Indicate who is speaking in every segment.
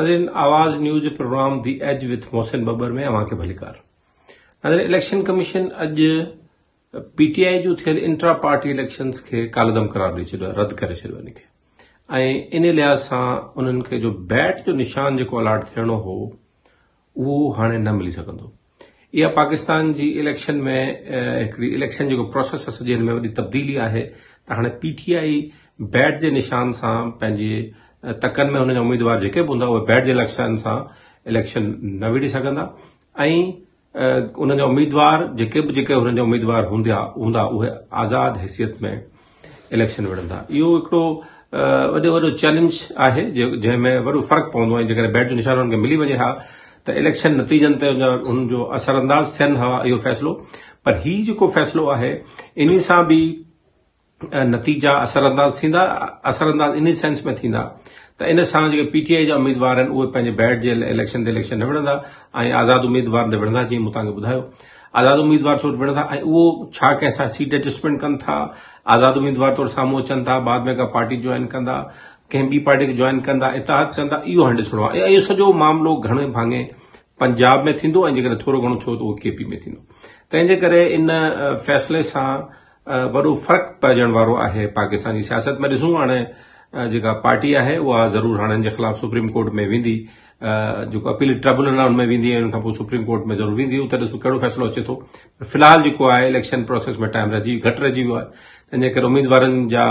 Speaker 1: नाज़रीन, Awaz news program the edge with Mohsin Babar में अवां खे भलीकार। नाज़रीन, इलेक्शन कमीशन अॼु पीटीआई जो थियल इंट्रा पार्टी इलेक्शन्स खे कालदम करार ॾेई छॾियो आहे, रद्द करे छॾियो आहे इनखे। ऐं इन लिहाज़ सां उन्हनि खे जो बैट जो निशान जेको अलॉट थियणो हो उहो हाणे न मिली सघंदो। इहा पाकिस्तान जी इलेक्शन में हिकिड़ी इलेक्शन जेको प्रोसेस आहे सॼे हिन में वॾी तब्दीली आहे त हाणे पीटीआई बैट जे निशान सां पंहिंजे तकनि में हुनजा उम्मीदवार जेके बि हूंदा उहे बैट जे निशान सां इलेक्शन न विड़ी सघंदा ऐं उन्हनि जा उम्मीदवार जेके हुननि जा उम्मीदवार हूंदा उहे आज़ाद हैसियत में इलेक्शन विढ़ंदा। इहो हिकिड़ो वॾो चैलेंज आहे जंहिंमें वॾो फ़र्क़ु पवंदो आहे। जेकॾहिं बैट जो निशान हुननि खे मिली वञे हा त इलेक्शन नतीजनि ते हुन जो असरअंदाज थियनि हा इहो फ़ैसिलो, पर हीउ जेको फ़ैसिलो आहे इन सां बि नतीजा असरअंदाज थींदा। असरअंदाज इन सेंस में थींदा त इन सां जेके पीटीआई जा उम्मीदवार आहिनि उहे पंहिंजे बैट जे इलेक्शन ते इलेक्शन न विढ़ंदा ऐं आज़ाद उम्मीदवार ते विढ़ंदा। जीअं मूं तव्हांखे ॿुधायो, आज़ाद उम्मीदवार तौरु विढ़ंदा ऐं उहो छा कंहिंसां सीट एडजस्टमेंट कनि था, आज़ाद उम्मीदवार तौरु साम्हूं अचनि था, बाद में का पार्टी ज्वाइन कंदा, कंहिं ॿी पार्टी खे ज्वाइन कंदा, इतिहाद कंदा, इहो हाणे ॾिसणो आहे। इहो सॼो मामिलो घणे भाङे पंजाब में थींदो ऐं जेकॾहिं थोरो घणो थियो त उहो केपी में थींदो। तंहिंजे करे इन फ़ैसिले सां वॾो फ़र्क़ु पइजण वारो आहे पाकिस्तान जी सियासत में। ॾिसूं हाणे जेका पार्टी आहे उहा ज़रूरु हाणे जे ख़िलाफ़ सुप्रीम कोर्ट में वेंदी, जेको अपील ट्रिब्यूनल आहे उनमें वेंदी ऐं उनखां पोइ सुप्रीम कोर्ट में ज़रूरु वेंदी। उते ॾिसूं कहिड़ो फ़ैसिलो अचे थो। फ़िलहाल जेको आहे इलेक्शन प्रोसेस में टाइम घटि रहिजी वियो आहे। तंहिंजे करे उम्मीदवारनि जा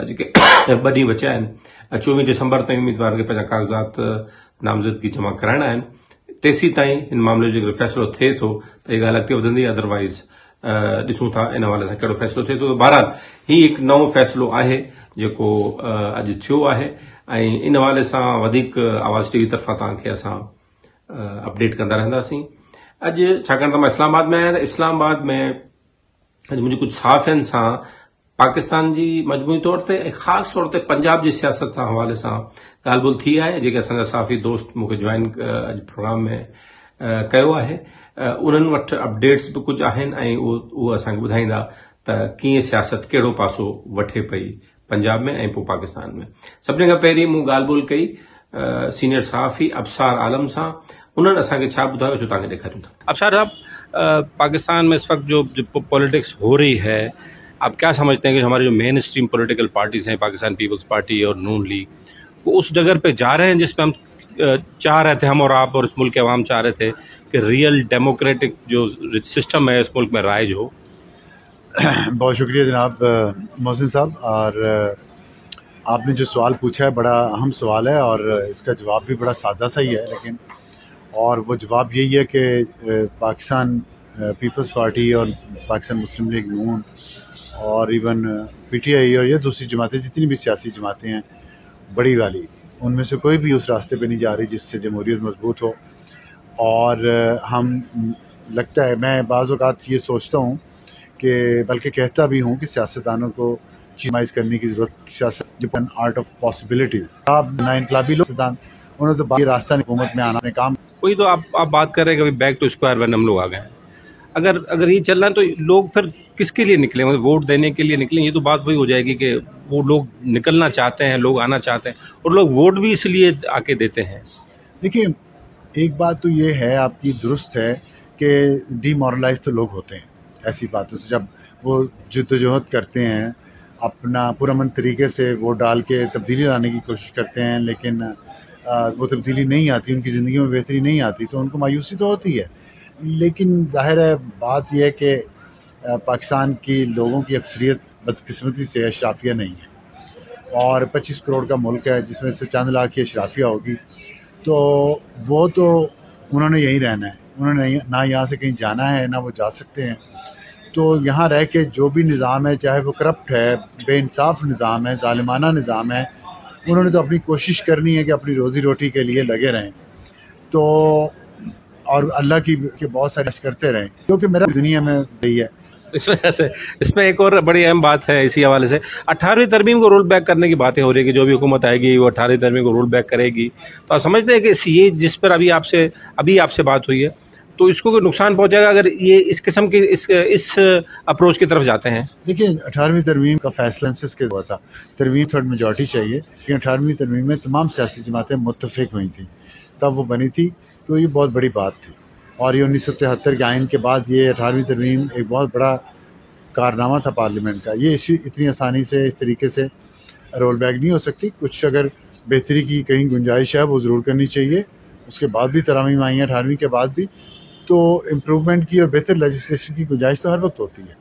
Speaker 1: जेके 2 ॾींहं बचिया आहिनि, 24 दिसंबर ताईं उम्मीदवारनि खे पंहिंजा कागज़ात नामज़दगी जमा कराइणा आहिनि। तेसीं ताईं हिन मामले जो जेको फ़ैसिलो थिए थो त इहा ॻाल्हि अॻिते वधंदी। अदरवाइज़ ॾिसूं था इन हवाले सां कहिड़ो फ़ैसिलो थिए थो। बहरहाल हीउ हिकु नओं फ़ैसिलो आहे जेको अॼु थियो आहे ऐं इन हवाले सां वधीक आवाज़ टीवी तरफ़ां तव्हांखे असां अपडेट कंदा रहंदासीं। अॼु छाकाणि त मां इस्लामाबाद में आहियां त इस्लामाबाद में अॼु मुंहिंजे कुझु सहाफ़ियुनि सां पाकिस्तान जी मजमूई तौर ते ऐं ख़ासि तौर ते पंजाब जी सियासत सां हवाले सां ॻाल्हि ॿोल थी आहे। जेके असांजा सहाफ़ी दोस्त मूंखे ज्वाइन अॼु प्रोग्राम में कयो आहे, उन्हनि वटि अपडेट्स बि कुझु आहिनि ऐं उहे असांखे ॿुधाईंदा त कीअं सियासत कहिड़ो पासो वठे पई पंजाब में ऐं पोइ पाकिस्तान में। सभिनी खां पहिरीं मूं ॻाल्हि ॿोल कई सीनियर सहाफ़ी अबसार आलम सां। उन्होंने असांखे छा ॿुधायो छो तव्हांखे ॾेखारियूं था। अबसार साहब, पाकिस्तान में इस वक्त जो पॉलिटिक्स हो रही है, आप क्या समझते हैं कि हमारे जो मेन स्ट्रीम पॉलिटिकल पार्टीज हैं, पाकिस्तान पीपल्स पार्टी और नून लीग, वो उस डगर पे जा रहे हैं जिसमें हम चाह रहे थे, हम और आप और इस मुल्क के अवाम चाह रहे थे कि रियल डेमोक्रेटिक जो सिस्टम है इस मुल्क में राइज हो?
Speaker 2: बहुत शुक्रिया जनाब मोहसिन साहब। और आपने जो सवाल पूछा है बड़ा अहम सवाल है और इसका जवाब भी बड़ा सादा सा ही है, लेकिन और वो जवाब यही है कि पाकिस्तान पीपल्स पार्टी और पाकिस्तान मुस्लिम लीग नून और इवन पीटीआई और ये दूसरी जमातें, जितनी भी सियासी जमातें हैं बड़ी वाली, उनमें से कोई भी उस रास्ते पे नहीं जा रही जिससे जमहूरियत मजबूत हो। और हम लगता है, मैं बाज़ औक़ात ये सोचता हूँ कि बल्कि कहता भी हूँ कि सियासतदानों को चीमाइज करने की जरूरत, सियासत आर्ट ऑफ पॉसिबिलिटीज। आप ना इनकलाबी लोग उन्होंने तो बाकी रास्ता नहीं हुकूमत में आना ने काम।
Speaker 1: वही तो आप बात कर रहे हैं कि बैक टू स्क्वायर वन हम लोग आ गए। अगर ये चल रहा है तो लोग फिर किसके लिए निकले? मतलब वोट देने के लिए निकले? ये तो बात वही हो जाएगी कि वो लोग निकलना चाहते हैं, लोग आना चाहते हैं और लोग वोट भी इसलिए आके देते हैं।
Speaker 2: देखिए, एक बात तो ये है आपकी दुरुस्त है कि डीमोरलाइज तो लोग होते हैं ऐसी बातों से। जब वो जद्दोजहद करते हैं, अपना पुरअमन तरीके से वोट डाल के तब्दीली लाने की कोशिश करते हैं, लेकिन वो तब्दीली नहीं आती, उनकी ज़िंदगी में बेहतरी नहीं आती, तो उनको मायूसी तो होती है। लेकिन जाहिर है बात यह है कि पाकिस्तान की लोगों की अक्सरियत बदकिस्मती से अशराफिया नहीं है और 25 करोड़ का मुल्क है जिसमें से चंद लाख की अशराफिया होगी, तो वो तो उन्होंने यहीं रहना है, उन्होंने ना यहाँ से कहीं जाना है ना वो जा सकते हैं। तो यहाँ रह के जो भी निज़ाम है, चाहे वो करप्ट है, बेइंसाफ़ निज़ाम है, ज़ालिमाना निज़ाम है, उन्होंने तो अपनी कोशिश करनी है कि अपनी रोज़ी रोटी के लिए लगे रहें, तो और अल्लाह की बहुत सारी करते रहें, क्योंकि मेरा दुनिया में रही है।
Speaker 1: इसमें एक और बड़ी अहम बात है इसी हवाले से, 18वीं तरमीम को रोल बैक करने की बातें हो रही है कि जो भी हुकूमत आएगी वो 18वीं तरमीम को रोल बैक करेगी। तो आप समझते हैं कि ये जिस पर अभी आपसे बात हुई है, तो इसको कोई नुकसान पहुंचेगा अगर ये इस किस्म की इस अप्रोच की तरफ जाते हैं?
Speaker 2: देखिए, 18वीं तरमीम का फैसला के हुआ था, तरमीम थर्ड मेजॉरिटी चाहिए, लेकिन 18वीं तरमीम में तमाम सियासी जमातें मुत्तफिक हुई थी। तब वो बनी थी, तो ये बहुत बड़ी बात थी। और ये 1973 के आइन के बाद ये 18वीं तरमीम एक बहुत बड़ा कारनामा था पार्लियामेंट का। ये इतनी आसानी से इस तरीके से रोल बैक नहीं हो सकती। कुछ अगर बेहतरी की कहीं गुंजाइश है वो ज़रूर करनी चाहिए। उसके बाद भी तरमीम आई हैं 18वीं के बाद भी, तो इम्प्रूवमेंट की और बेहतर लेजिस्लेशन की गुंजाइश तो हर वक्त होती है।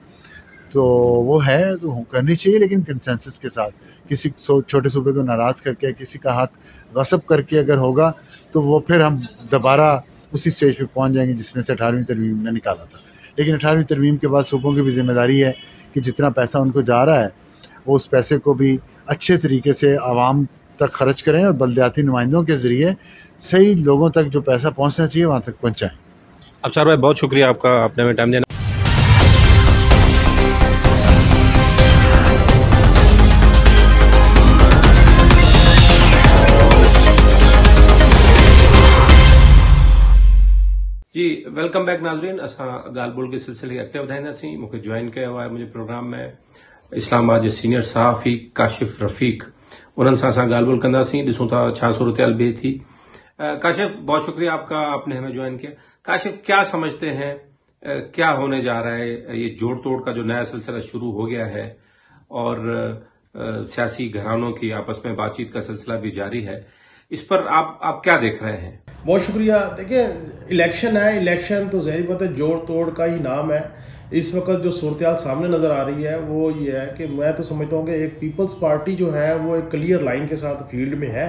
Speaker 2: तो वो है तो करनी चाहिए, लेकिन कंसेंसस के साथ। किसी छोटे सूबे को नाराज़ करके, किसी का हाथ गसब करके अगर होगा तो वो फिर हम दोबारा उसी स्टेज पे पहुंच जाएंगे जिसमें से 18वीं तरमीम ने निकाला था। लेकिन 18वीं तरमीम के बाद सूबों की भी जिम्मेदारी है कि जितना पैसा उनको जा रहा है वो उस पैसे को भी अच्छे तरीके से आवाम तक खर्च करें और बल्दियाती नुमाइंदों के ज़रिए सही लोगों तक जो पैसा पहुंचना चाहिए वहाँ तक पहुँचाएँ।
Speaker 1: अफसर भाई, बहुत शुक्रिया आपका, आपने हमें टाइम दिया। जी वेलकम बैक नाज़रीन। असां ॻाल्हि ॿोल के सिलसिले खे अॻिते वधाईंदासीं। मूंखे ज्वाइन कयो आहे मुंहिंजे प्रोग्राम में इस्लामाबाद जे सीनियर सहाफ़ी काशिफ रफ़ीक। उन्हनि सां असां ॻाल्हि ॿोल कंदासीं, ॾिसूं था छा सूरत हाल बिहे थी। काशिफ, बहुत शुक्रिया आपका, आपने हमें ज्वाइन किया। काशिफ, क्या समझते हैं क्या होने जा रहा है? ये जोड़ तोड़ का जो नया सिलसिला शुरू हो गया है और सियासी घरानों की आपस में बातचीत का सिलसिला भी जारी है, इस पर आप क्या देख रहे हैं?
Speaker 3: बहुत शुक्रिया। देखिए, इलेक्शन है, इलेक्शन तो ज़ाहिर बात है जोड़ तोड़ का ही नाम है। इस वक्त जो सूरत हाल सामने नज़र आ रही है वो ये है कि मैं तो समझता हूँ कि एक पीपल्स पार्टी जो है वो एक क्लियर लाइन के साथ फील्ड में है,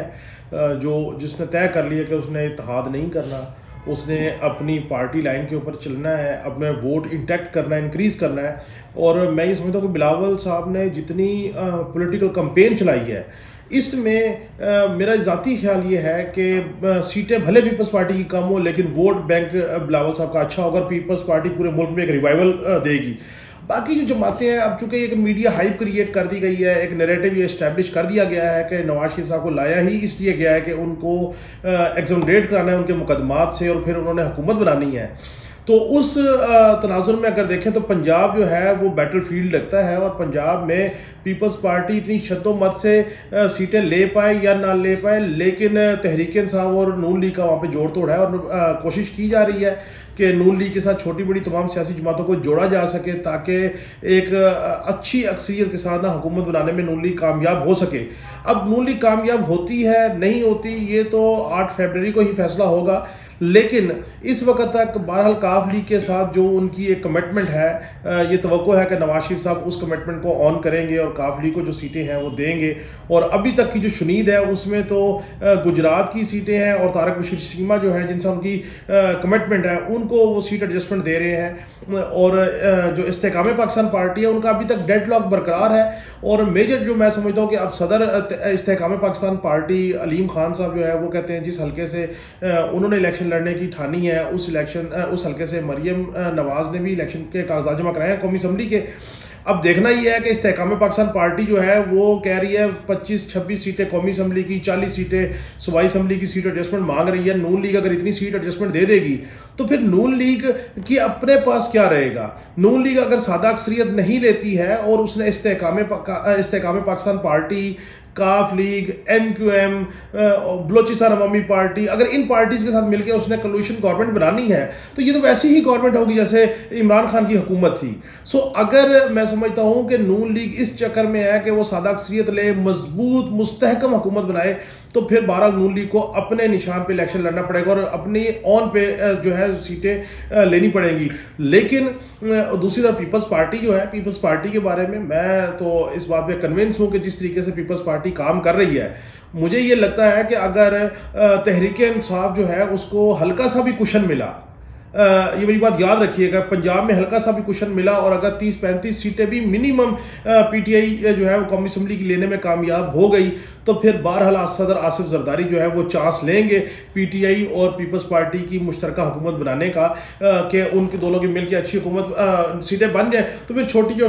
Speaker 3: जो जिसने तय कर लिया कि उसने इत्तेहाद नहीं करना, उसने अपनी पार्टी लाइन के ऊपर चलना है, अपने वोट इंटैक्ट करना है, इंक्रीज़ करना है। और मैं ये समझता हूँ कि बिलावल साहब ने जितनी पॉलिटिकल कैंपेन चलाई है इसमें मेरा ज़ाती ख्याल ये है कि सीटें भले पीपल्स पार्टी की कम हो लेकिन वोट बैंक बिलावल साहब का अच्छा होगा। पीपल्स पार्टी पूरे मुल्क में एक रिवाइवल देगी। बाकी जो जमातें हैं, अब चूंकि एक मीडिया हाइप क्रिएट कर दी गई है, एक नैरेटिव ये इस्टेब्लिश कर दिया गया है कि नवाज शरीफ साहब को लाया ही इसलिए गया है कि उनको एग्जोनरेट कराना है उनके मुकदमात से और फिर उन्होंने हुकूमत बनानी है। तो उस तनाजुर में अगर देखें तो पंजाब जो है वो बैटल फील्ड लगता है और पंजाब में पीपल्स पार्टी इतनी शद्दोमत से सीटें ले पाए या ना ले पाए, लेकिन तहरीक इंसाफ और नून लीग का वहाँ पे जोड़ तोड़ है और कोशिश की जा रही है कि नून लीग के साथ छोटी बड़ी तमाम सियासी जमातों को जोड़ा जा सके ताकि एक अच्छी अक्सरियत के साथ ना हुकूमत बनाने में नून लीग कामयाब हो सके। अब नून लीग कामयाब होती है नहीं होती ये तो 8 फरवरी को ही फैसला होगा, लेकिन इस वक्त तक बहरहाल काफ लीग के साथ जो उनकी एक कमिटमेंट है, ये तवक्को है कि नवाज शरीफ साहब उस कमिटमेंट को ऑन करेंगे और काफ लीग को जो सीटें हैं वो देंगे। और अभी तक की जो शुनीद है उसमें तो गुजरात की सीटें हैं और तारक बशीर सीमा जो है जिनसे उनकी कमिटमेंट है उनको वो सीट एडजस्टमेंट दे रहे हैं। और जो इस्तेकाम पाकिस्तान पार्टी है उनका अभी तक डेडलॉक बरकरार है। और मेजर जो मैं समझता हूँ कि अब सदर इस्तेकाम पाकिस्तान पार्टी अलीम खान साहब जो है वो कहते हैं जिस हल्के से उन्होंने इलेक्शन लड़ने की ठानी है उस हल्के से मरियम नवाज ने भी इलेक्शन के कागजात जमा कराए हैं कौमी असम्बली के। अब देखना ही है कि इस्तेकाम पाकिस्तान पार्टी जो है वो कह रही है 25-26 सीटें कौमी असम्बली की, 40 सीटें सूबाई असम्बली की सीट एडजस्टमेंट मांग रही है। नून लीग अगर इतनी सीट एडजस्टमेंट दे देगी तो फिर नून लीग की अपने पास क्या रहेगा? नून लीग अगर सादा अक्सरियत नहीं लेती है और उसने इस्तेकाम पाकिस्तान पार्टी, काफ लीग, MQM, बलोचिस्तान अवामी पार्टी, अगर इन पार्टीज़ के साथ मिलकर उसने कोलिशन गवर्नमेंट बनानी है तो ये तो वैसी ही गवर्नमेंट होगी जैसे इमरान खान की हुकूमत थी। सो अगर मैं समझता हूँ कि नून लीग इस चक्कर में है कि वो सादा अक्सरियत ले, मजबूत मुस्तहकम हुकूमत बनाए, तो फिर बहरहाल नून लीग को अपने निशान पे इलेक्शन लड़ना पड़ेगा और अपनी ऑन पे जो है सीटें लेनी पड़ेंगी। लेकिन दूसरी तरफ पीपल्स पार्टी जो है, पीपल्स पार्टी के बारे में मैं तो इस बात पे कन्विंस हूँ कि जिस तरीके से पीपल्स पार्टी काम कर रही है, मुझे ये लगता है कि अगर तहरीक इंसाफ जो है उसको हल्का सा भी कुशन मिला, ये मेरी बात याद रखिएगा, पंजाब में हल्का सा भी कुशन मिला और अगर 30-35 सीटें भी मिनिमम PTI जो है वो कौमी असम्बली की लेने में कामयाब हो गई तो फिर बहरहाल सदर आसिफ जरदारी जो है वो चांस लेंगे PTI और पीपल्स पार्टी की मुश्तरका हुकूमत बनाने का, कि उनके दोनों की मिलकर अच्छी हुकूमत सीटें बन जाए। तो फिर छोटी जो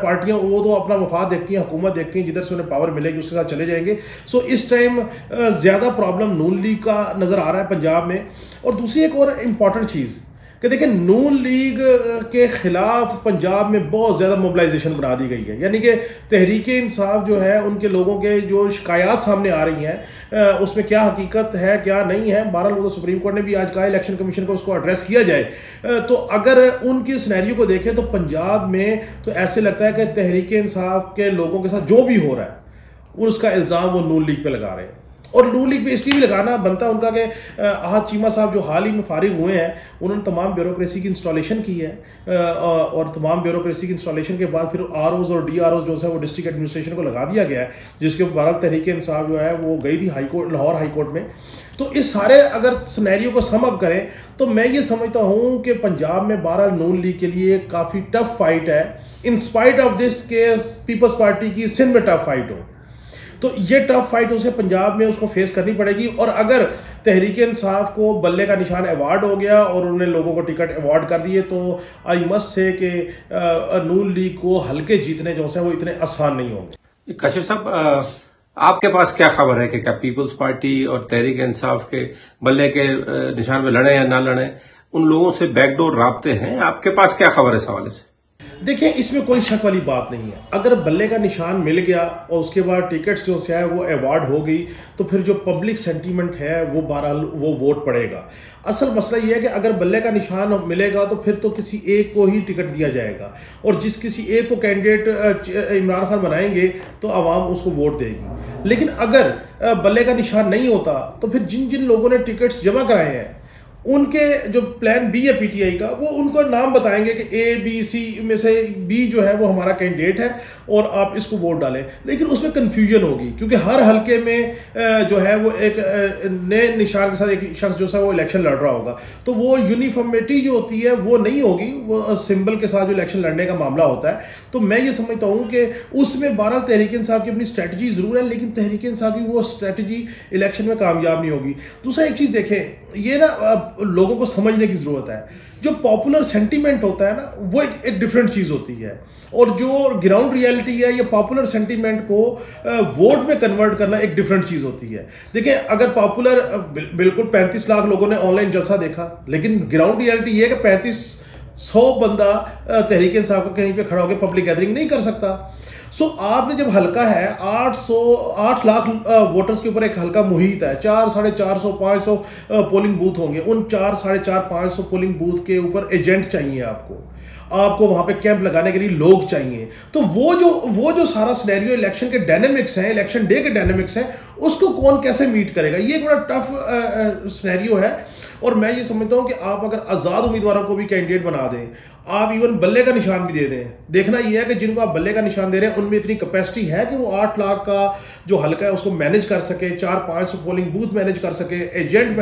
Speaker 3: पार्टियाँ वो तो अपना वफाद देखती हैं, हुकूमत देखती हैं, जिधर से उन्हें पावर मिलेगी उसके साथ चले जाएंगे। सो इस टाइम ज़्यादा प्रॉब्लम नून लीग का नज़र आ रहा है पंजाब में। और दूसरी एक और इम्पॉर्टेंट चीज़, कि देखिए नून लीग के खिलाफ पंजाब में बहुत ज़्यादा मोबिलाइजेशन बना दी गई है, यानी कि तहरीक इंसाफ जो है उनके लोगों के जो शिकायत सामने आ रही हैं उसमें क्या हकीकत है क्या नहीं है। बहरहाल वो तो सुप्रीम कोर्ट ने भी आज कहा इलेक्शन कमीशन को उसको एड्रेस किया जाए। तो अगर उनकी सिनेरियो को देखें तो पंजाब में तो ऐसे लगता है कि तहरीक इंसाफ के लोगों के साथ जो भी हो रहा है उसका इल्ज़ाम वो नून लीग पे लगा रहे हैं। और नून लीग पे इसलिए भी लगाना बनता है उनका कि आहत चीमा साहब जो हाल ही में फारिग हुए हैं उन्होंने तमाम ब्यूरोक्रेसी की इंस्टॉलेशन की है और तमाम ब्यूरोक्रेसी की इंस्टॉलेशन के बाद फिर आरओज और डीआरओज जो है वो डिस्ट्रिक्ट एडमिनिस्ट्रेशन को लगा दिया गया है, जिसके बहरहाल तहरीक इंसाफ जो है वो गई थी high court, Lahore high court में। तो इस सारे अगर सिनेरियो को सम अप करें तो मैं ये समझता हूँ कि पंजाब में बहरहाल नून लीग के लिए काफ़ी टफ फाइट है, इन स्पाइट ऑफ दिस के पीपल्स पार्टी की सिंध में टफ फाइट हो। तो ये टफ फाइट उसे पंजाब में उसको फेस करनी पड़ेगी। और अगर तहरीक इंसाफ को बल्ले का निशान अवार्ड हो गया और उन्होंने लोगों को टिकट अवार्ड कर दिए तो आई मस्ट से कि नून लीग को हल्के जीतने जो है वो इतने आसान नहीं होंगे।
Speaker 1: काशिफ साहब, आपके पास क्या खबर है कि क्या पीपल्स पार्टी और तहरीक इंसाफ के बल्ले के निशान में लड़े या ना लड़े, उन लोगों से बैकडोर राब्ते हैं? आपके पास क्या खबर है इस हवाले से?
Speaker 3: देखिए इसमें कोई शक वाली बात नहीं है। अगर बल्ले का निशान मिल गया और उसके बाद टिकट्स जो है वो अवार्ड हो गई तो फिर जो पब्लिक सेंटीमेंट है वो बहरहाल वो वोट पड़ेगा। असल मसला ये है कि अगर बल्ले का निशान मिलेगा तो फिर तो किसी एक को ही टिकट दिया जाएगा और जिस किसी एक को कैंडिडेट इमरान खान बनाएंगे तो आवाम उसको वोट देगी। लेकिन अगर बल्ले का निशान नहीं होता तो फिर जिन जिन लोगों ने टिकट्स जमा कराए हैं उनके जो प्लान बी है पीटीआई का वो उनको नाम बताएंगे कि ए बी सी में से बी जो है वो हमारा कैंडिडेट है और आप इसको वोट डालें। लेकिन उसमें कन्फ्यूजन होगी क्योंकि हर हलके में जो है वो एक नए निशान के साथ एक शख्स जो है वो इलेक्शन लड़ रहा होगा, तो वो यूनिफॉर्मिटी जो होती है वो नहीं होगी, वो सिंबल के साथ जो इलेक्शन लड़ने का मामला होता है। तो मैं ये समझता हूँ कि उसमें 12 तहरीक इंसाफ की अपनी स्ट्रैटेजी ज़रूर है, लेकिन तहरीक इंसाफ की वो स्ट्रैटेजी इलेक्शन में कामयाब नहीं होगी। दूसरा एक चीज़ देखें, ये ना लोगों को समझने की ज़रूरत है। जो पॉपुलर सेंटीमेंट होता है ना वो एक डिफरेंट चीज़ होती है और जो ग्राउंड रियलिटी है ये पॉपुलर सेंटीमेंट को वोट में कन्वर्ट करना एक डिफरेंट चीज़ होती है। देखिए अगर पॉपुलर बिल्कुल 35 लाख लोगों ने ऑनलाइन जलसा देखा, लेकिन ग्राउंड रियलिटी ये है कि 3500 बंदा तहरीक इंसाफ का कहीं पे खड़ा होकर पब्लिक गैदरिंग नहीं कर सकता। सो आपने जब हल्का है 8 लाख वोटर्स के ऊपर एक हल्का मुहित है, 400, 500 पोलिंग बूथ होंगे, उन 400, 500 पोलिंग बूथ के ऊपर एजेंट चाहिए आपको वहां पे कैंप लगाने के लिए लोग चाहिए। तो वो जो सारा सिनेरियो इलेक्शन के डायनेमिक्स हैं, इलेक्शन डे के डायनेमिक्स हैं, उसको कौन कैसे मीट करेगा, ये एक बड़ा टफ सिनेरियो है। और मैं ये समझता हूं कि आप अगर आज़ाद उम्मीदवारों को भी कैंडिडेट बना दें, आप इवन बल्ले का निशान भी दे दें, देखना यह है कि जिनको आप बल्ले का निशान दे रहे हैं उनमें इतनी कैपेसिटी है कि वो 8 लाख का जो हल्का है उसको मैनेज कर सके, 400-500 पोलिंग बूथ मैनेज कर सके, एजेंट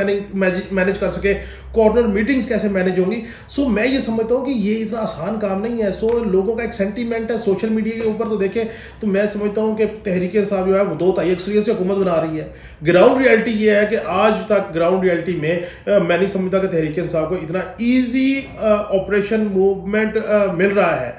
Speaker 3: मैनेज कर सके, कॉर्नर मीटिंग्स कैसे मैनेज होंगी। सो मैं ये समझता हूँ कि ये इतना आसान काम नहीं है। सो लोगों का एक सेंटीमेंट है सोशल मीडिया के ऊपर, तो देखें तो मैं समझता हूँ कि तहरीक इंसाफ जो है वो 2 तारीख अक्सरियत से हुकूमत बना रही है। ग्राउंड रियलिटी ये है कि आज तक ग्राउंड रियलिटी में मैं नहीं समझता कि तहरीक इंसाफ को इतना ईजी ऑपरेशन मूवमेंट मिल रहा है।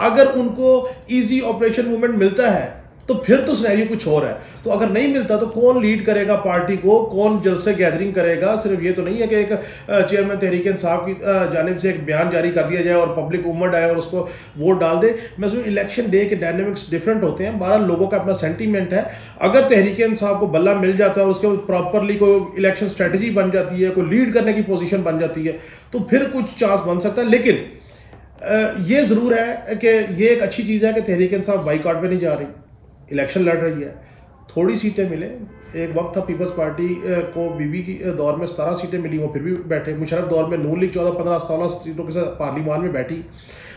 Speaker 3: अगर उनको ईजी ऑपरेशन मूवमेंट मिलता है तो फिर तो सिनेरियो कुछ और है। तो अगर नहीं मिलता तो कौन लीड करेगा पार्टी को, कौन जलसे गैदरिंग करेगा। सिर्फ ये तो नहीं है कि एक चेयरमैन तहरीक इंसाफ की जानिब से एक बयान जारी कर दिया जाए और पब्लिक उमड़ आए और उसको वोट डाल दे। मैं समझ इलेक्शन डे के डायनेमिक्स डिफरेंट होते हैं, 12 लोगों का अपना सेंटीमेंट है। अगर तहरीक इंसाफ को बल्ला मिल जाता है और उसके प्रॉपरली कोई इलेक्शन स्ट्रैटेजी बन जाती है, कोई लीड करने की पोजीशन बन जाती है, तो फिर कुछ चांस बन सकता है। लेकिन ये ज़रूर है कि ये एक अच्छी चीज़ है कि तहरीक इंसाफ बाईकॉट पे नहीं जा रही, इलेक्शन लड़ रही है। थोड़ी सीटें मिले, एक वक्त था पीपल्स पार्टी को बीबी की दौर में 17 सीटें मिली, वो फिर भी बैठे। मुशर्रफ दौर में नून लीग 14-15-16 सीटों के साथ पार्लिमान में बैठी।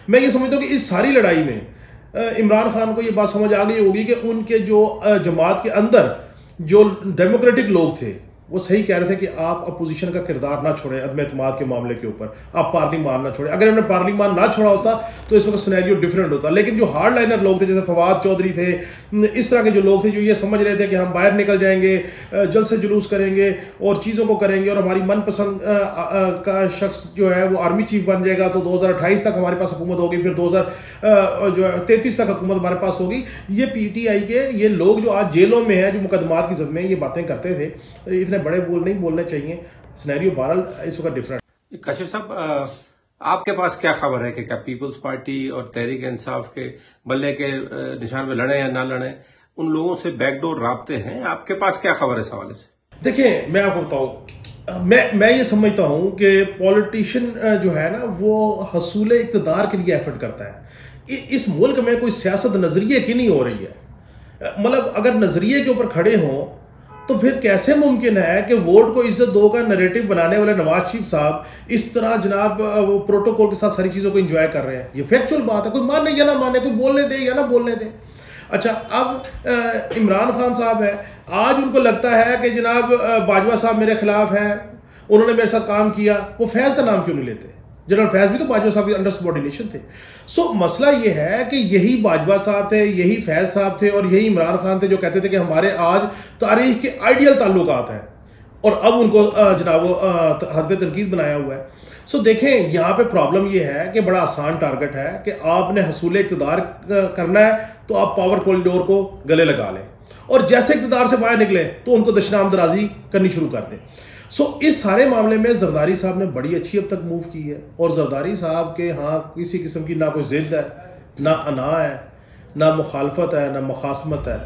Speaker 3: मैं ये समझता हूँ कि इस सारी लड़ाई में इमरान खान को ये बात समझ आ गई होगी कि उनके जो जमात के अंदर जो डेमोक्रेटिक लोग थे वो सही कह रहे थे कि आप अपोजिशन का किरदार ना छोड़ें अदम एतमाद के मामले के ऊपर, आप पार्लिमान ना छोड़ें। अगर उन्होंने पार्लिमान ना छोड़ा होता तो इस वक्त सिनेरियो डिफरेंट होता। लेकिन जो हार्ड लाइनर लोग थे जैसे फवाद चौधरी थे, इस तरह के जो लोग थे जो ये समझ रहे थे कि हम बाहर निकल जाएंगे, जल्द से जुलूस करेंगे और चीज़ों को करेंगे और हमारी मनपसंद का शख्स जो है वो आर्मी चीफ बन जाएगा तो 2028 तक हमारे पास हुकूमत होगी, फिर 2033 तक हुकूमत हमारे पास होगी। ये PTI के ये लोग जो आज जेलों में है, जो मुकदमात की जद में ये बातें करते थे, इतने बड़े बोल नहीं बोलने चाहिए। सिनेरियो बहरहाल इस वक्त डिफरेंट।
Speaker 1: काशिफ साहब, आपके पास क्या खबर है कि क्या पीपल्स पार्टी और तहरीक इंसाफ के बल्ले के निशान में लड़े या ना लड़े, उन लोगों से बैकडोर राब्ते हैं? आपके पास क्या खबर है इस हवाले से?
Speaker 3: देखिए, मैं आपको बताऊं, मैं ये समझता हूं कि पॉलिटिशियन जो है ना वो हसूल इक़्तिदार के लिए एफर्ट करता है। इस मुल्क में कोई सियासत नजरिए की नहीं हो रही है। मतलब अगर नजरिए के ऊपर खड़े हों तो फिर कैसे मुमकिन है कि वोट को इज्जत दो का नैरेटिव बनाने वाले नवाज शरीफ साहब इस तरह जनाब वो प्रोटोकॉल के साथ सारी चीज़ों को एंजॉय कर रहे हैं? ये फैक्चुअल बात है, कोई माने या ना माने, कोई बोलने दे या ना बोलने दे। अच्छा, अब इमरान खान साहब है, आज उनको लगता है कि जनाब बाजवा साहब मेरे खिलाफ हैं, उन्होंने मेरे साथ काम किया, वो फैज़ का नाम क्यों नहीं लेते? जनरल फैज़ भी तो बाजवा साहब के अंडर सबॉर्डिनेशन थे। सो मसला ये है कि यही बाजवा साहब थे, यही फैज़ साहब थे और यही इमरान खान थे जो कहते थे कि हमारे आज तारीख के आइडियल ताल्लुकात हैं, और अब उनको जनाब हदफ तनकीद बनाया हुआ है। सो देखें, यहाँ पे प्रॉब्लम ये है कि बड़ा आसान टारगेट है कि आपने हसूल इक़्तिदार करना है तो आप पावर कॉरिडोर को गले लगा लें, और जैसे इक़्तिदार से बाहर निकले तो उनको दशनाम दराजी करनी शुरू कर दें। सो इस सारे मामले में जरदारी साहब ने बड़ी अच्छी अब तक मूव की है, और जरदारी साहब के यहाँ किसी किस्म की ना कोई ज़िद है, ना अना है, ना मुखालफत है, ना मुखासमत है,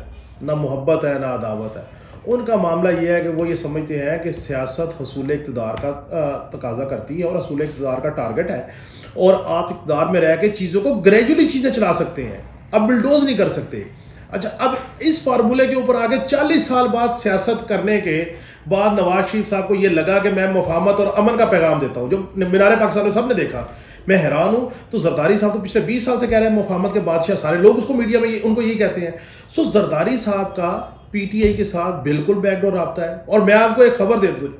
Speaker 3: ना मोहब्बत है, ना अदावत है। उनका मामला ये है कि वो ये समझते हैं कि सियासत हसूल इक़्तिदार का तकाजा करती है और हसूल इक़्तिदार का टारगेट है, और आप इक़्तिदार में रह के चीज़ों को ग्रेजुअली चीज़ें चला सकते हैं, अब बिल्डोज नहीं कर सकते। अच्छा, अब इस फार्मूले के ऊपर आगे 40 साल बाद सियासत करने के बाद नवाज शरीफ साहब को ये लगा कि मैं मुफाहमत और अमन का पैगाम देता हूँ, जो मीनार पाकिस्तान में सबने देखा। मैं हैरान हूँ, तो जरदारी साहब तो पिछले 20 साल से कह रहे हैं मुफाहमत के बादशाह, सारे लोग उसको मीडिया में उनको यही कहते हैं। सो जरदारी साहब का पीटीआई के साथ बिल्कुल बैकडोर राब्ता है, और मैं आपको एक खबर दे दूँ,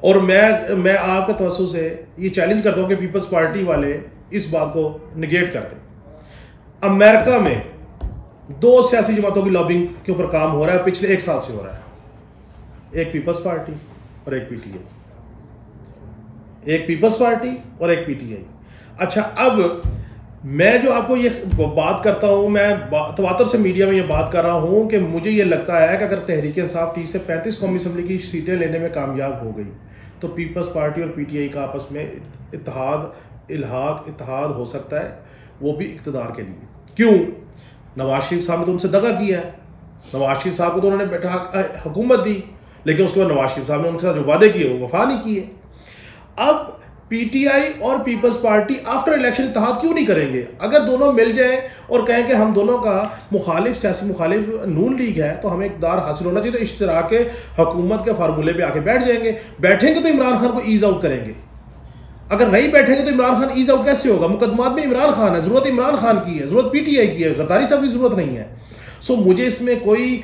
Speaker 3: और मैं आपके तवज्जो से ये चैलेंज करता हूँ कि पीपल्स पार्टी वाले इस बात को निगेट कर दें। अमेरिका में 2 सियासी जमातों की लॉबिंग के ऊपर काम हो रहा है, पिछले 1 साल से हो रहा है। एक पीपल्स पार्टी और एक पीटीआई, एक पीपल्स पार्टी और एक पीटीआई। अच्छा, अब मैं जो आपको ये बात करता हूँ, मैं तवातर से मीडिया में ये बात कर रहा हूँ कि मुझे ये लगता है कि अगर तहरीक इंसाफ 30 से 35 कौमी असम्बली की सीटें लेने में कामयाब हो गई तो पीपल्स पार्टी और पीटीआई का आपस में इत्तेहाद हो सकता है, वो भी इक़्तिदार के लिए। क्यों? नवाज शरीफ साहब ने तो उनसे दगा किया है। नवाज शरीफ साहब को तो उन्होंने बैठा हुकूमत दी, लेकिन उसके बाद नवाज शरीफ साहब ने उनके साथ जो वादे किए वो वफा नहीं किए। अब पीटीआई और पीपल्स पार्टी आफ्टर इलेक्शन इत्तेहाद क्यों नहीं करेंगे? अगर दोनों मिल जाएं और कहें कि हम दोनों का सियासी मुखालिफ नून लीग है तो हमें इक़्तिदार हासिल होना चाहिए, तो इश्तराक के हुकूमत के फार्मूले पे आके बैठ जाएंगे। बैठेंगे तो इमरान खान को ईज आउट करेंगे, अगर नहीं बैठेंगे तो इमरान खान ईज आउट कैसे होगा? मुकदमात में इमरान खान है, ज़रूरत इमरान खान की है, ज़रूरत पीटीआई की है, जरदारी साहब की ज़रूरत नहीं है। सो मुझे इसमें कोई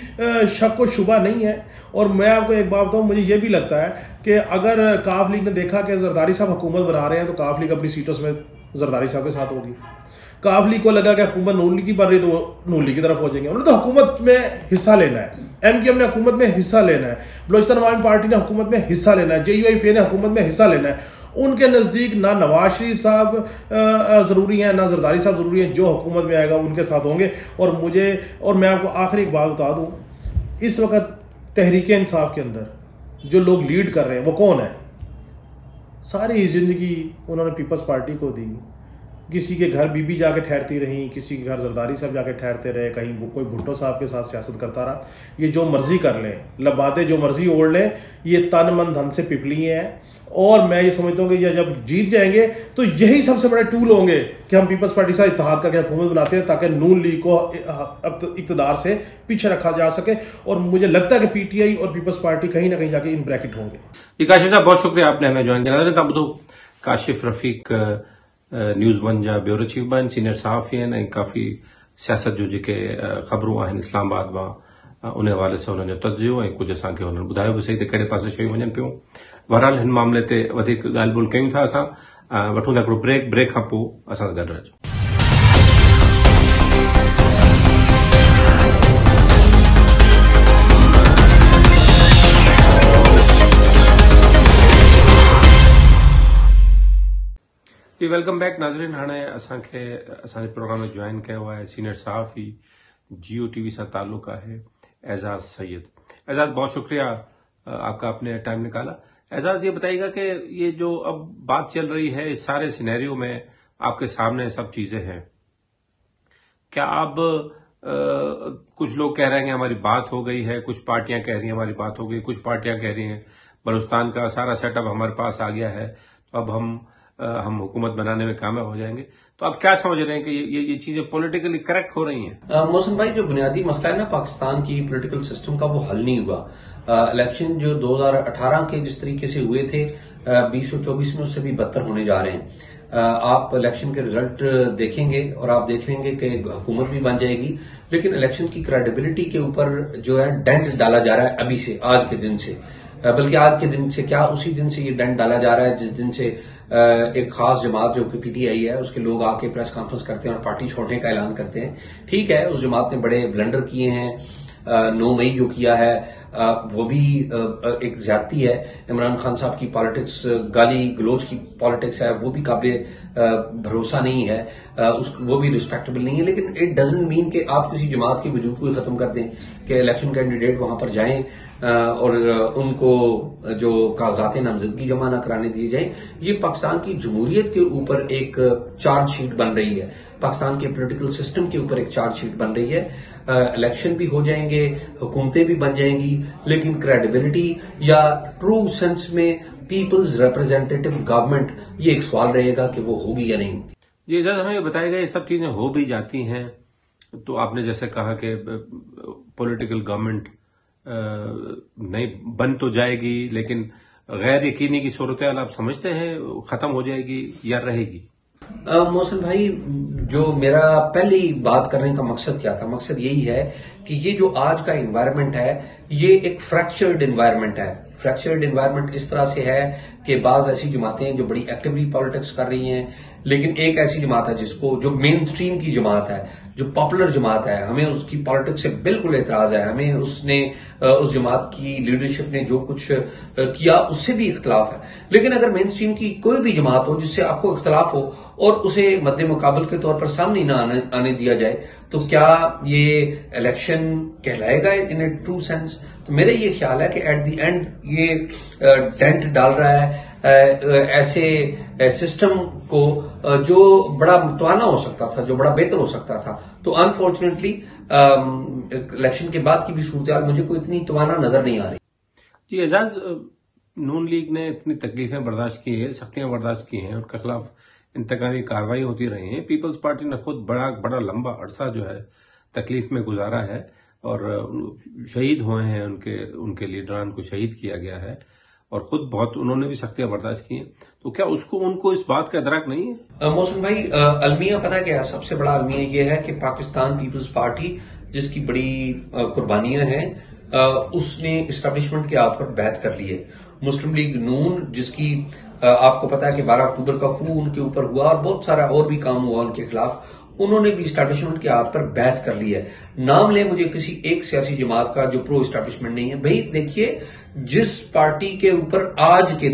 Speaker 3: शक व शुबा नहीं है। और मैं आपको एक बात बताऊँ, मुझे ये भी लगता है कि अगर काफ लीग ने देखा कि जरदारी साहब हुकूमत बना रहे हैं तो काफ लीग अपनी सीटों में जरदारी साहब के साथ होगी। काफ लीग को लगा कि हुकूमत नून लीग की बन रही तो वो नून लीग की तरफ हो जाएंगे। उन्होंने तो हुकूमत में हिस्सा लेना है, MQM ने हुकूमत में हिस्सा लेना है, बलोचिस्तान अवामी पार्टी ने हुकूमत में हिस्सा लेना है, JUIF ने हुकूमत में हिस्सा लेना है। उनके नज़दीक ना नवाज शरीफ साहब ज़रूरी हैं ना जरदारी साहब ज़रूरी हैं, जो हुकूमत में आएगा उनके साथ होंगे। और मैं आपको आखिरी एक बात बता दूं, इस वक्त तहरीक इंसाफ के अंदर जो लोग लीड कर रहे हैं वो कौन है? सारी ज़िंदगी उन्होंने पीपल्स पार्टी को दी, किसी के घर बीबी जाके ठहरती रहीं, किसी के घर जरदारी साहब जाके ठहरते रहे, कहीं कोई भुट्टो साहब के साथ सियासत करता रहा। ये जो मर्जी कर लें, लबादे जो मर्जी ओढ़ लें, ये तन मन धन से पिपली हैं। और मैं ये समझता हूँ कि ये जब जीत जाएंगे तो यही सबसे बड़े टूल होंगे कि हम पीपल्स पार्टी से इत्तेहाद करके हुकूमत बनाते हैं ताकि नून लीग को इक़्तिदार से पीछे रखा जा सके। और मुझे लगता है कि पीटीआई और पीपल्स पार्टी कहीं ना कहीं जाके इन ब्रैकेट होंगे।
Speaker 1: काशिफ साहब, बहुत शुक्रिया आपने हमें ज्वाइन किया। काशिफ रफीक न्यूज़ 1 जा ब्यूरो चीफ बन, सीनियर सहाफ़ी हैं, काफ़ी सियासत जो जेके ख़बरूं आहिनि इस्लामाबाद मां उन हवाले से उन्होंने तजियो ऐं कुझु असांखे हुननि ॿुधायो बि सही त कहिड़े पासे शयूं वञनि पियूं। बहरहाल हिन मामले ते वधीक ॻाल्हि ॿोल कयूं था। असां वठूं था हिकिड़ो ब्रेक खां पोइ असां सां गॾु रहिजो। वेलकम बैक नाज़रीन। हाणे असांखे असांजे प्रोग्राम में ज्वाइन कयो आहे सीनियर सहाफ़ी, जियो टीवी से ताल्लुक़ है एजाज सैयद। एजाज, बहुत शुक्रिया आपका, आपने टाइम निकाला। एजाज, ये बताइएगा कि ये जो अब बात चल रही है इस सारे सिनेरियो में आपके सामने सब चीजें हैं, क्या अब कुछ लोग कह रहे हैं कि हमारी बात हो गई है, कुछ पार्टियां कह रही हैं हमारी बात हो गई, कुछ पार्टियां कह रही हैं बलूचिस्तान का सारा सेटअप हमारे पास आ गया है, तो अब हम हुकूमत बनाने में कामयाब हो जाएंगे। तो आप क्या समझ रहे हैं कि ये चीजें पॉलिटिकली करेक्ट हो रही हैं?
Speaker 4: मोहसिन भाई, जो बुनियादी मसला है ना पाकिस्तान की पॉलिटिकल सिस्टम का, वो हल नहीं हुआ। इलेक्शन जो 2018 के जिस तरीके से हुए थे 2024 में उससे भी बदतर होने जा रहे हैं। आप इलेक्शन के रिजल्ट देखेंगे और आप देख लेंगे कि हुकूमत भी बन जाएगी, लेकिन इलेक्शन की क्रेडिबिलिटी के ऊपर जो है डेंट डाला जा रहा है अभी से, आज के दिन से। बल्कि आज के दिन से क्या, उसी दिन से ये डेंट डाला जा रहा है जिस दिन से एक खास जमात जो कि पीटीआई है उसके लोग आके प्रेस कॉन्फ्रेंस करते हैं और पार्टी छोड़ने का ऐलान करते हैं। ठीक है, उस जमात ने बड़े ब्लंडर किए हैं। 9 मई जो किया है वो भी एक ज्यादती है। इमरान खान साहब की पॉलिटिक्स, गाली गलोच की पॉलिटिक्स है, वो भी काबिल भरोसा नहीं है, वो भी रिस्पेक्टेबल नहीं है। लेकिन इट डजंट मीन कि आप किसी जमात के वजूद को ही खत्म कर दें कि इलेक्शन कैंडिडेट वहां पर जाएं और उनको जो कागजात नामजदगी जमा न कराने दिए जाए। ये पाकिस्तान की जमहूरियत के ऊपर एक चार्जशीट बन रही है, पाकिस्तान के पॉलिटिकल सिस्टम के ऊपर एक चार्जशीट बन रही है। इलेक्शन भी हो जाएंगे, हुकूमतें भी बन जाएंगी, लेकिन क्रेडिबिलिटी या ट्रू सेंस में पीपल्स रिप्रेजेंटेटिव गवर्नमेंट, ये एक सवाल रहेगा कि वो होगी या नहीं होगी।
Speaker 1: जी इजाज, हमें ये बताएगा ये सब चीजें हो भी जाती हैं तो आपने जैसे कहा कि पॉलिटिकल गवर्नमेंट नहीं बन तो जाएगी, लेकिन गैर यकीनी की सूरत हाल आप समझते हैं खत्म हो जाएगी या रहेगी?
Speaker 4: मोहसिन भाई, जो मेरा पहली बात करने का मकसद क्या था, मकसद यही है कि ये जो आज का एनवायरनमेंट है ये एक फ्रैक्चर्ड एनवायरनमेंट है। फ्रैक्चर्ड एनवायरनमेंट इस तरह से है कि बाज ऐसी जमातें जो बड़ी एक्टिवली पॉलिटिक्स कर रही हैं, लेकिन एक ऐसी जमात है जिसको, जो मेन स्ट्रीम की जमात है, जो पॉपुलर जमात है, हमें उसकी पॉलिटिक्स से बिल्कुल एतराज है। हमें उस जमात की लीडरशिप ने जो कुछ किया उससे भी इख्तलाफ है। लेकिन अगर मेन स्ट्रीम की कोई भी जमात हो जिससे आपको इख्तलाफ हो और उसे मद्दे मुकाबल के तौर पर सामने ना आने दिया जाए, तो क्या ये इलेक्शन कहलाएगा इन ए ट्रू सेंस? तो मेरा ये ख्याल है कि एट द एंड ये डेंट डाल रहा है ऐसे सिस्टम को जो बड़ा मुतवाना हो सकता था, जो बड़ा बेहतर हो सकता था। तो अनफॉर्चुनेटली इलेक्शन के बाद की भी सूरत मुझे कोई इतनी तवाना नजर नहीं आ रही।
Speaker 1: जी एजाज, नून लीग ने इतनी तकलीफें बर्दाश्त की है, सख्तियां बर्दाश्त की हैं, उनके खिलाफ इंतकामी कार्रवाई होती रही है। पीपल्स पार्टी ने खुद बड़ा लंबा अरसा जो है तकलीफ में गुजारा है और शहीद हुए हैं, उनके लीडरान को शहीद किया गया है और खुद बहुत उन्होंने भी सख्तियां बर्दाश्त की हैं। तो क्या उनको इस बात का अदराक नहीं है?
Speaker 4: मोहसिन भाई, अलमिया पता क्या है? सबसे बड़ा अलमिया यह है कि पाकिस्तान पीपल्स पार्टी जिसकी बड़ी कुर्बानियां हैं उसने इस्टेब्लिशमेंट के हाथ पर बैत कर ली है। मुस्लिम लीग नून, जिसकी आपको पता है कि 12 अक्टूबर का कू उनके ऊपर हुआ और बहुत सारा और भी काम हुआ उनके खिलाफ, उन्होंने भी इस्टेब्लिशमेंट के हाथ पर बैत कर ली है। नाम ले मुझे किसी एक सियासी जमात का जो प्रो इस्टेब्लिशमेंट नहीं है। भाई देखिए, जिस पार्टी के ऊपर आज के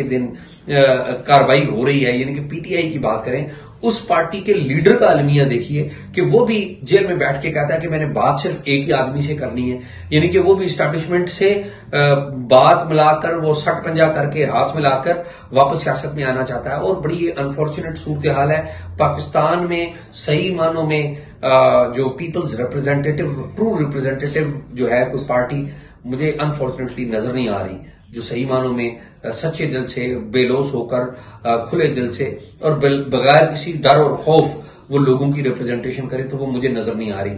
Speaker 4: दिन कार्रवाई हो रही है, यानी कि पीटीआई की बात करें, उस पार्टी के लीडर का अलमिया देखिए कि वो भी जेल में बैठ के कहता है कि मैंने बात सिर्फ एक ही आदमी से करनी है। यानी कि वो भी इस्टेब्लिशमेंट से बात मिलाकर, वो सट पंजा करके हाथ मिलाकर वापस सियासत में आना चाहता है। और बड़ी अनफॉर्चुनेट सूरत हाल है पाकिस्तान में। सही मानों में जो पीपल्स रिप्रेजेंटेटिव, ट्रू रिप्रेजेंटेटिव जो है कोई पार्टी, मुझे अनफॉर्चुनेटली नजर नहीं आ रही जो सही मानों में सच्चे दिल से, बेलोस होकर, खुले दिल से और बगैर किसी डर और खौफ वो लोगों की रिप्रेजेंटेशन करे, तो वो मुझे नजर नहीं आ रही।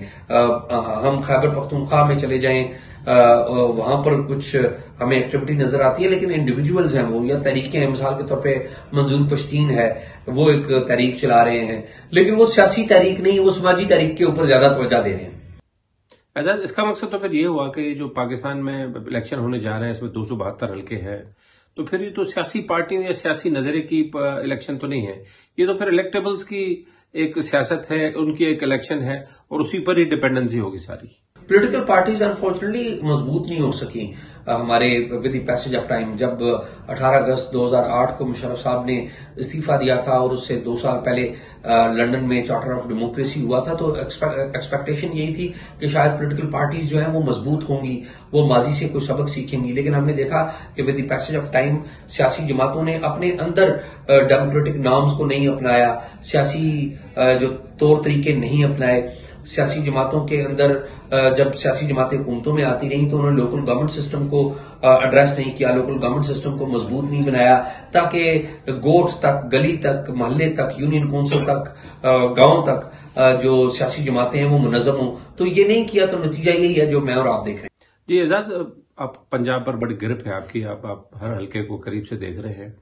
Speaker 4: हम खैबर पख्तूनख्वा में चले जाएं, वहां पर कुछ हमें एक्टिविटी नजर आती है, लेकिन इंडिविजुअल्स हैं वो, या तहरीकें हैं, मिसाल के तौर पे मंजूर पश्तीन है, वो एक तहरीक चला रहे हैं, लेकिन वो सियासी तहरीक नहीं, वो समाजी तहरीक के ऊपर ज्यादा तवज्जो दे रहे हैं।
Speaker 1: एजाज, इसका मकसद तो फिर ये हुआ कि जो पाकिस्तान में इलेक्शन होने जा रहे हैं इसमें 272 हल्के हैं, तो फिर ये तो सियासी पार्टियों या सियासी नजरिए की इलेक्शन तो नहीं है, ये तो फिर इलेक्टेबल्स की एक सियासत है, उनकी एक इलेक्शन है और उसी पर ही डिपेंडेंसी होगी सारी।
Speaker 4: पॉलिटिकल पार्टीज अनफॉर्चुनेटली मजबूत नहीं हो सकी हमारे with the passage of time. जब 18 अगस्त 2008 को मुशर्रफ साहब ने इस्तीफा दिया था और उससे 2 साल पहले लंदन में चार्टर ऑफ डेमोक्रेसी हुआ था, तो एक्सपेक्टेशन यही थी कि शायद पॉलिटिकल पार्टीज जो है वो मजबूत होंगी, वो माजी से कोई सबक सीखेंगी। लेकिन हमने देखा कि with the passage of time सियासी जमातों ने अपने अंदर डेमोक्रेटिक नॉर्म्स को नहीं अपनाया, सियासी जो तौर तरीके नहीं अपनाए। सियासी जमातों के अंदर जब सियासी जमातें हुकूमतों में आती रही तो उन्होंने लोकल गवर्नमेंट सिस्टम को एड्रेस नहीं किया, लोकल गवर्नमेंट सिस्टम को मजबूत नहीं बनाया, ताकि गोट्स तक, गली तक, मोहल्ले तक, यूनियन काउंसिल तक, गांव तक जो सियासी जमातें हैं वो मुनज़्ज़म हों। तो ये नहीं किया, तो नतीजा यही है जो मैं और आप देख रहे हैं।
Speaker 1: जी एजाज, आप पंजाब पर बड़ी गिरफ है आपकी, आप हर हल्के को करीब से देख रहे हैं।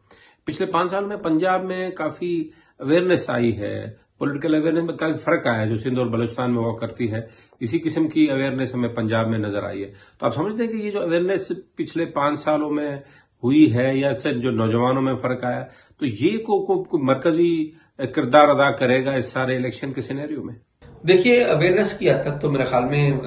Speaker 1: पिछले 5 साल में पंजाब में काफी अवेयरनेस आई है, पॉलिटिकल अवेयरनेस में काफी फर्क आया है, जो सिंध और बलूचिस्तान में हुआ करती है, इसी किस्म की अवेयरनेस हमें पंजाब में नजर आई है। तो आप समझते हैं कि ये जो अवेयरनेस पिछले 5 सालों में हुई है, या इससे जो नौजवानों में फर्क आया, तो ये को मरकजी किरदार अदा करेगा इस सारे इलेक्शन के सिनेरियो में?
Speaker 4: देखिए, अवेयरनेस की हद तक तो मेरे ख्याल में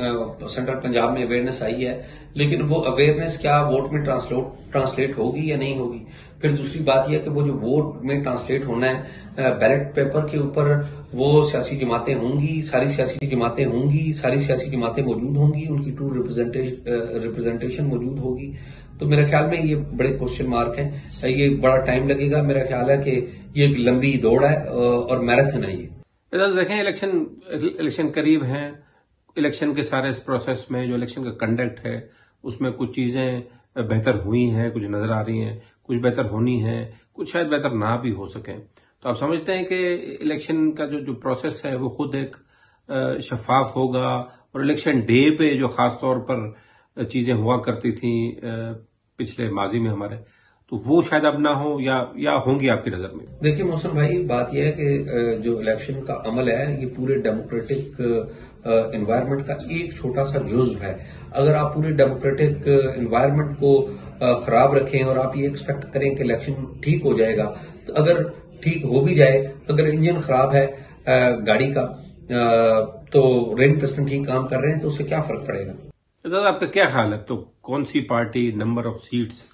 Speaker 4: सेंट्रल पंजाब में अवेयरनेस आई है, लेकिन वो अवेयरनेस क्या वोट में ट्रांसलेट होगी या नहीं होगी। फिर दूसरी बात यह कि वो जो वोट में ट्रांसलेट होना है बैलेट पेपर के ऊपर, वो सियासी जमातें होंगी, सारी सियासी जमातें होंगी, सारी सियासी जमातें मौजूद होंगी, उनकी ट्रू रिप्रेजेंटेशन मौजूद होगी। तो मेरे ख्याल में ये बड़े क्वेश्चन मार्क हैं, ये बड़ा टाइम लगेगा। मेरा ख्याल है कि ये एक लंबी दौड़ है और मैराथन है ये।
Speaker 1: देखें, इलेक्शन करीब हैं, इलेक्शन के सारे इस प्रोसेस में जो इलेक्शन का कंडक्ट है उसमें कुछ चीजें बेहतर हुई हैं, कुछ नजर आ रही हैं, कुछ बेहतर होनी है, कुछ शायद बेहतर ना भी हो सके। तो आप समझते हैं कि इलेक्शन का जो प्रोसेस है वो खुद एक शफाफ होगा, और इलेक्शन डे पे जो खास तौर पर चीजें हुआ करती थी पिछले माजी में हमारे, तो वो शायद अब ना हो, या होंगी आपकी नजर में?
Speaker 4: देखिए मौसम भाई, बात यह है कि जो इलेक्शन का अमल है ये पूरे डेमोक्रेटिक एनवायरनमेंट का एक छोटा सा जुज्व है। अगर आप पूरे डेमोक्रेटिक एनवायरनमेंट को खराब रखें और आप ये एक्सपेक्ट करें कि इलेक्शन ठीक हो जाएगा, तो अगर ठीक हो भी जाए, अगर इंजन खराब है गाड़ी का, तो रिंग पिस्टन ठीक काम कर रहे हैं, तो उससे क्या फर्क पड़ेगा?
Speaker 1: दादा, आपका क्या ख्याल है? तो कौन सी party number of seats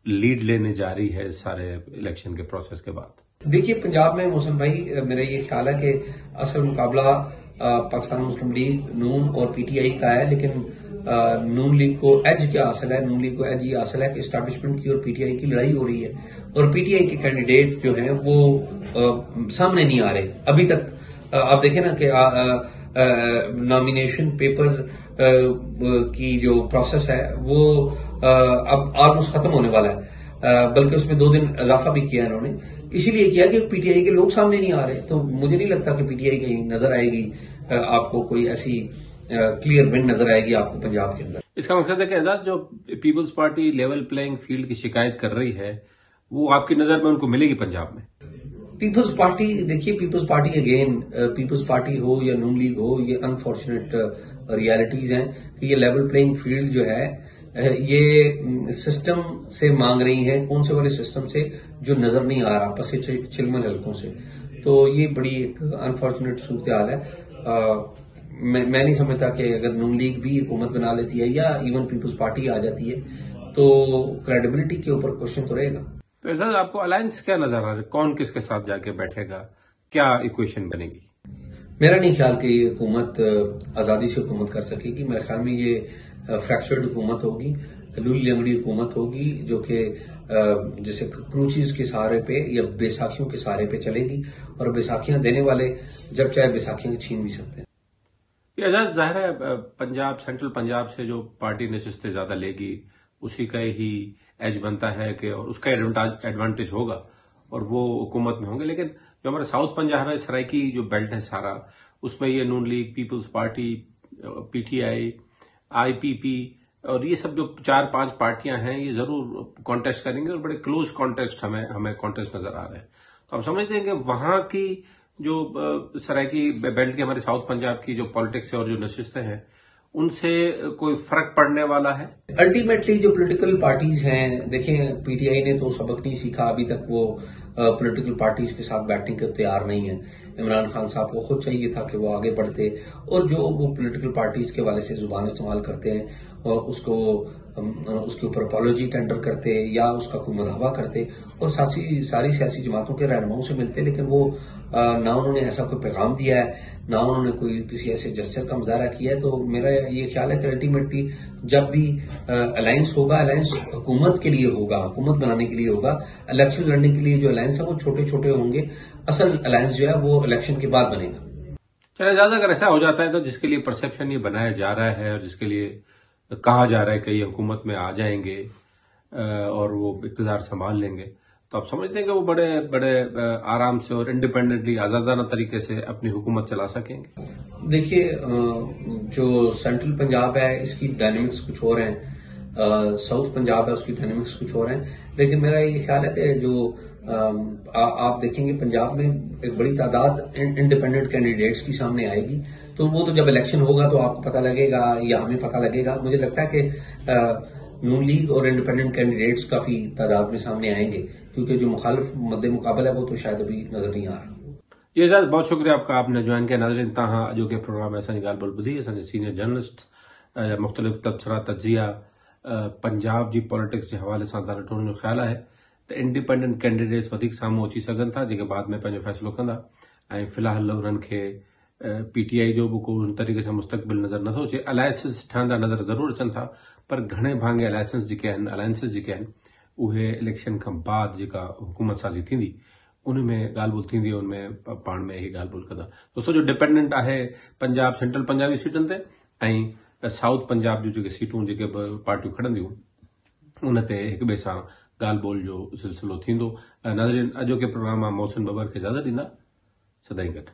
Speaker 1: lead लेने जा रही है इस सारे इलेक्शन के प्रोसेस के बाद?
Speaker 4: देखिए, पंजाब में मौसम भाई, मेरा ये ख्याल है कि असल मुकाबला पाकिस्तान मुस्लिम लीग, नून और पीटीआई का है। लेकिन नून लीग को एज क्या हासिल है? नून लीग को एज ये हासिल है कि एस्टैब्लिशमेंट की और पीटीआई की लड़ाई हो रही है, और पीटीआई के कैंडिडेट जो हैं वो सामने नहीं आ रहे अभी तक। आप देखें ना कि नॉमिनेशन पेपर की जो प्रोसेस है वो अब ऑलमोस्ट खत्म होने वाला है, बल्कि उसमें 2 दिन इजाफा भी किया इन्होंने। इसीलिए किया कि पीटीआई के लोग सामने नहीं आ रहे। तो मुझे नहीं लगता कि पीटीआई कहीं नजर आएगी, आपको कोई ऐसी क्लियर विन नजर आएगी आपको पंजाब के अंदर।
Speaker 1: इसका मकसद है कि आजाद, जो people's party level playing field की शिकायत कर रही है, वो आपकी नजर में उनको मिलेगी पंजाब में?
Speaker 4: पीपल्स पार्टी, देखिए people's party again, people's party हो या नून लीग हो, ये अनफॉर्चुनेट रियलिटीज हैं कि ये लेवल प्लेइंग फील्ड जो है ये सिस्टम से मांग रही है। कौन से वाले सिस्टम से? जो नजर नहीं आ रहा, पसे चिलमल हल्कों से। तो ये बड़ी एक अनफॉर्चुनेट सूरत हाल है। मैं नहीं समझता कि अगर नून लीग भी हुकूमत बना लेती है या इवन पीपल्स पार्टी आ जाती है तो क्रेडिबिलिटी के ऊपर क्वेश्चन तो रहेगा।
Speaker 1: तो ऐसा आपको अलायंस क्या नजर आ रहा है? कौन किसके साथ जाके बैठेगा? क्या इक्वेशन बनेगी?
Speaker 4: मेरा नहीं ख्याल कि ये हुकूमत आजादी से हुकूमत कर सकेगी। मेरे ख्याल में ये फ्रैक्चर्ड हुकूमत होगी, लूली लंगड़ी हुकूमत होगी, जो कि जैसे क्रूचीज के सहारे पे या बैसाखियों के सहारे पे चलेगी, और बैसाखियां देने वाले जब चाहे बैसाखियां छीन भी सकते हैं।
Speaker 1: एजाज, जाहिर है पंजाब, सेंट्रल पंजाब से जो पार्टी नशिस्तें ज्यादा लेगी उसी का ही एज बनता है कि, और उसका एडवांटेज होगा और वो हुकूमत में होंगे। लेकिन जो हमारा साउथ पंजाब है, सराइकी जो बेल्ट है सारा, उसमें ये Noon league, peoples party, PTI, IPP और ये सब जो 4-5 पार्टियां हैं, ये जरूर कॉन्टेस्ट करेंगे, और बड़े क्लोज कॉन्टेस्ट हमें कॉन्टेस्ट नजर आ रहे हैं। तो हम समझते हैं कि वहां की जो सराइकी बेल्ट की, हमारे साउथ पंजाब की जो पॉलिटिक्स है और जो नशिस्तें हैं, उनसे कोई फर्क पड़ने वाला है?
Speaker 4: अल्टीमेटली जो पॉलिटिकल पार्टीज हैं, देखें पीटीआई ने तो सबक नहीं सीखा अभी तक, वो पॉलिटिकल पार्टीज के साथ बैठने के तैयार नहीं है। इमरान खान साहब को खुद चाहिए था कि वो आगे बढ़ते, और जो वो पॉलिटिकल पार्टीज के वाले से जुबान इस्तेमाल करते हैं उसके ऊपर अपॉलॉजी टेंडर करते या उसका कोई मुदावा करते और सारी सियासी जमातों के रहनुमाओं से मिलते, लेकिन वो ना उन्होंने ऐसा कोई पैगाम दिया है, ना उन्होंने कोई किसी ऐसे जस्टिस का मुजाहरा किया है। तो मेरा ये ख्याल है कि अल्टीमेटली जब भी अलायंस होगा, अलायंस हुकूमत के लिए होगा, हुकूमत बनाने के लिए होगा। इलेक्शन लड़ने के लिए जो अलायंस है वो छोटे छोटे होंगे, असल अलायंस जो है वो इलेक्शन के बाद बनेगा।
Speaker 1: चले ज्यादा अगर ऐसा हो जाता है तो जिसके लिए परसेप्शन ये बनाया जा रहा है और जिसके लिए कहा जा रहा है कि ये हुकूमत में आ जाएंगे और वो इक़्तिदार संभाल लेंगे, तो आप समझते हैं कि वो बड़े बड़े आराम से और इंडिपेंडेंटली आजादाना तरीके से अपनी हुकूमत चला सकेंगे? देखिए,
Speaker 4: जो सेंट्रल पंजाब है इसकी डायनेमिक्स कुछ और हैं, साउथ पंजाब है उसकी डायनेमिक्स कुछ और हैं, लेकिन मेरा ये ख्याल है कि जो आप देखेंगे पंजाब में एक बड़ी तादाद इंडिपेंडेंट कैंडिडेट्स की सामने आएगी, तो वो तो जब इलेक्शन होगा तो आपको पता लगेगा या हमें पता लगेगा। मुझे लगता है कि नून लीग और इंडिपेंडेंट कैंडिडेट्स काफी तादाद में सामने आएंगे, क्योंकि जो मुखालिफ मद्दे मुकाबला है वो तो शायद अभी नजर नहीं आ रहा।
Speaker 1: ये सर बहुत शुक्रिया आपका, आपने ज्वाइन किया। नाज़रीन तहां जो के प्रोग्राम असांजी ॻाल्हि ॿोल ॿुधी, असांजे सीनियर जर्नलिस्ट मुख़्तलिफ़ तबसरा तजिया पंजाब जी पॉलिटिक्स के हवाले से तव्हां ॾिठो, जो ख्याल है तो इंडिपेंडेंट कैंडिडेट्स वधीक साम्हूं अची सघनि था, जेके बाद में पंहिंजो फ़ैसिलो कंदा। ऐं फ़िलहाल उन्हनि खे पीटीआई जो भी कोई तरीक़े से मुस्तक़बिल नज़र नथो अचे। अलायंसिस ठहंदा नज़र ज़रूर अचनि था, पर घणे भाङे अलायंसिस जेके आहिनि उहे इलेक्शन खां बाद जेका हुकूमत साज़ी थींदी उनमें ॻाल्हि ॿोल थींदी, उनमें पाण में ही ॻाल्हि ॿोल कंदा। तो सो जो डिपेंडेंट आहे पंजाब सेंट्रल पंजाब जी सीटुनि ते ऐं साउथ पंजाब जूं जेके सीटूं जेके पार्टियूं खणंदियूं उन ते हिक ॿिए सां ॻाल्हि ॿोल जो सिलसिलो थींदो। नाज़रीन, अॼोके प्रोग्राम मां मोहसिन बबर खे इजाज़त ॾींदा। सदाईं गॾु।